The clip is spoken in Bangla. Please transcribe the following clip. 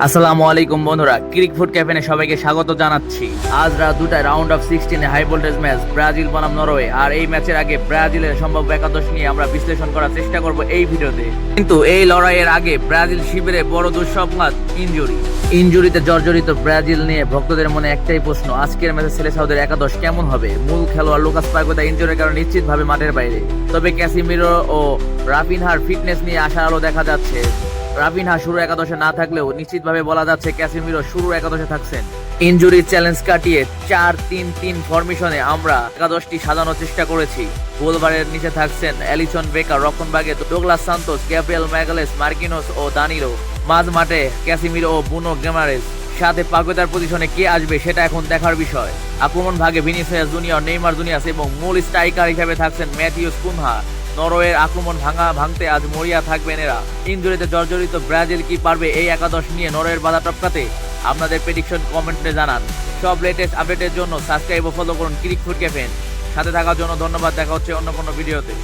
আসসালামু আলাইকুম বন্ধুরা, ক্রিক ফুড ক্যাফেনে সবাইকে স্বাগত জানাচ্ছি। আজ রাত 2টায় round of 16 high voltage match Brazil বনাম নরওয়ে। আর এই ম্যাচের আগে ব্রাজিলের সম্ভাব্য একাদশ নিয়ে আমরা বিশ্লেষণ করার চেষ্টা করব এই ভিডিওতে। কিন্তু এই লড়াইয়ের আগে ব্রাজিল শিবিরে বড় দুঃসংবাদ, ইনজুরিতে জর্জরিত ব্রাজিল নিয়ে ভক্তদের মনে একটাই প্রশ্ন, আজকের ম্যাচে সেলেসাওদের একাদশ কেমন হবে? মূল খেলোয়াড় লুকাস পাকুয়েতা ইনজুরির কারণে নিশ্চিতভাবে মাঠের বাইরে, তবে ক্যাসিমিরো ও রাফিনহার ফিটনেস নিয়ে আশার আলো দেখা যাচ্ছে। রাফিনহা শুরু একাদশে না থাকলেও নিশ্চিতভাবে বলা যাচ্ছে ক্যাসিমিরো শুরু একাদশে থাকছেন। ইনজুরির চ্যালেঞ্জ কাটিয়ে 4-3-3 ফরমেশনে আমরা একাদশটি সাজানোর চেষ্টা করেছি। গোলবারের নিচে থাকছেন Alisson Becker, রক্ষণভাগে ডোগলাস Santos, Gabriel ম্যাগালেস, Marquinhos ও দানিলো। মাঝ মাঠে ক্যাসিমিরো ও বুনো গেমারেস। সাথে পাকুয়েতার পজিশনে কে আসবে সেটা এখন দেখার বিষয়। আক্রমণ ভাগে ভিনিসিয়াস জুনিয়র, নেইমার জুনিয়াস এবং মূল স্ট্রাইকার হিসেবে থাকছেন ম্যাথিউস কুনহা। নরওয়ের আক্রমণ ভাঙতে আজ মরিয়া থাকবেন এরা। ইনজুরিতে জর্জরিত ব্রাজিল কি পারবে এই একাদশ নিয়ে নরওয়ের বাধা টপকাতে? আপনাদের প্রেডিকশন কমেন্টে জানান। সব লেটেস্ট আপডেটের জন্য সাবস্ক্রাইব ও ফলো করুন ক্রিক ফুড ক্যাফে। সাথে থাকার জন্য ধন্যবাদ। দেখা হচ্ছে অন্য কোনো ভিডিওতে।